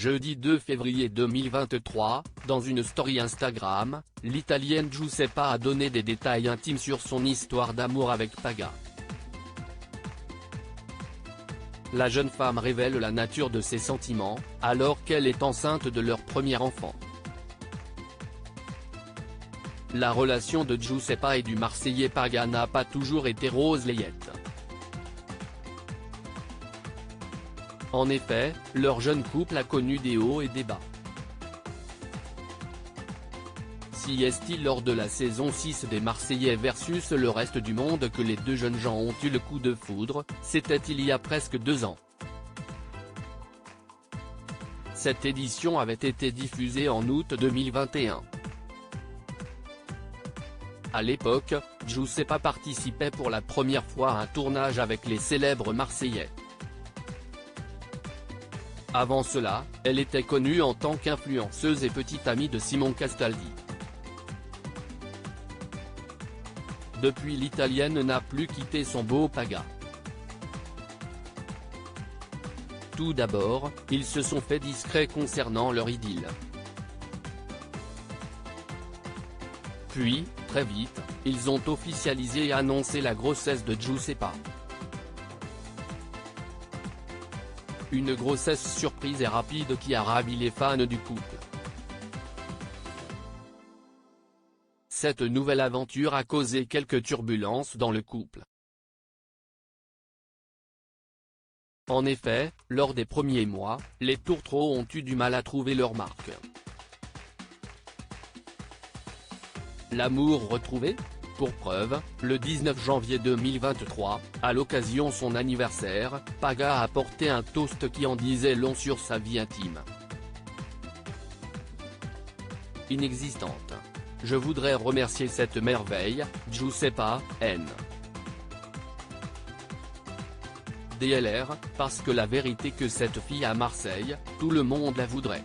Jeudi 2 février 2023, dans une story Instagram, l'Italienne Giuseppa a donné des détails intimes sur son histoire d'amour avec Paga. La jeune femme révèle la nature de ses sentiments, alors qu'elle est enceinte de leur premier enfant. La relation de Giuseppa et du Marseillais Paga n'a pas toujours été rose layette. En effet, leur jeune couple a connu des hauts et des bas. Si est-il lors de la saison 6 des Marseillais versus le reste du monde que les deux jeunes gens ont eu le coup de foudre, c'était il y a presque 2 ans. Cette édition avait été diffusée en août 2021. À l'époque, Giuseppa participait pour la première fois à un tournage avec les célèbres Marseillais. Avant cela, elle était connue en tant qu'influenceuse et petite amie de Simon Castaldi. Depuis, l'Italienne n'a plus quitté son beau Paga. Tout d'abord, ils se sont fait discrets concernant leur idylle. Puis, très vite, ils ont officialisé et annoncé la grossesse de Giuseppa. Une grossesse surprise et rapide qui a ravi les fans du couple. Cette nouvelle aventure a causé quelques turbulences dans le couple. En effet, lors des premiers mois, les tourtereaux ont eu du mal à trouver leur marque. L'amour retrouvé ? Pour preuve, le 19 janvier 2023, à l'occasion de son anniversaire, Paga a porté un toast qui en disait long sur sa vie intime. Inexistante. Je voudrais remercier cette merveille, Giuseppa, N. DLR, parce que la vérité que cette fille à Marseille, tout le monde la voudrait.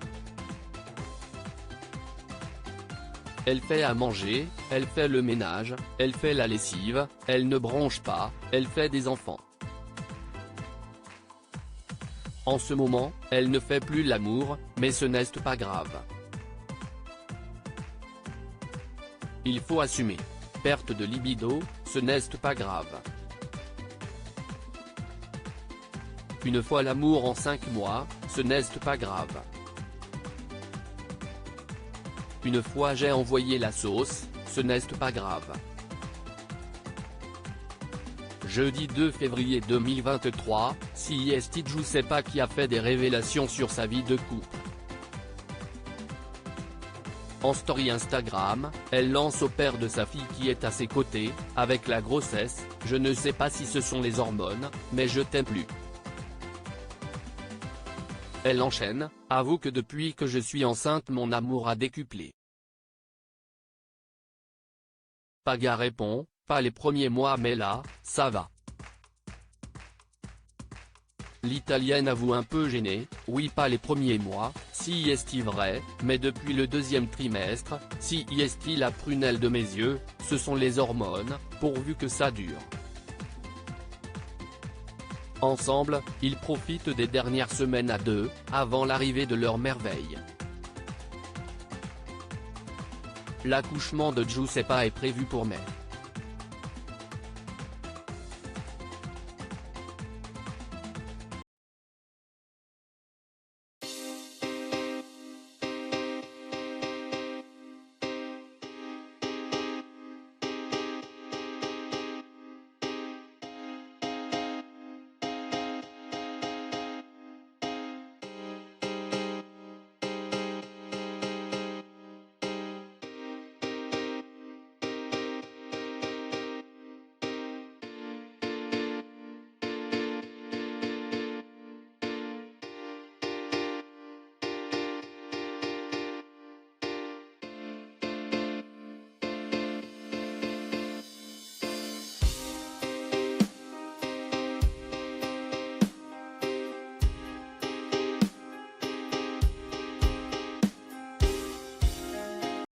Elle fait à manger, elle fait le ménage, elle fait la lessive, elle ne bronche pas, elle fait des enfants. En ce moment, elle ne fait plus l'amour, mais ce n'est pas grave. Il faut assumer. Perte de libido, ce n'est pas grave. Une fois l'amour en 5 mois, ce n'est pas grave. Une fois j'ai envoyé la sauce, ce n'est pas grave. Jeudi 2 février 2023, c'est Giuseppa qui a fait des révélations sur sa vie de couple. En story Instagram, elle lance au père de sa fille qui est à ses côtés, avec la grossesse, je ne sais pas si ce sont les hormones, mais je t'aime plus. Elle enchaîne, avoue que depuis que je suis enceinte mon amour a décuplé. Paga répond, pas les premiers mois mais là, ça va. L'Italienne avoue un peu gênée, oui pas les premiers mois, si est-il vrai, mais depuis le 2e trimestre, si est-il la prunelle de mes yeux, ce sont les hormones, pourvu que ça dure. Ensemble, ils profitent des dernières semaines à deux, avant l'arrivée de leur merveille. L'accouchement de Giuseppa est prévu pour mai.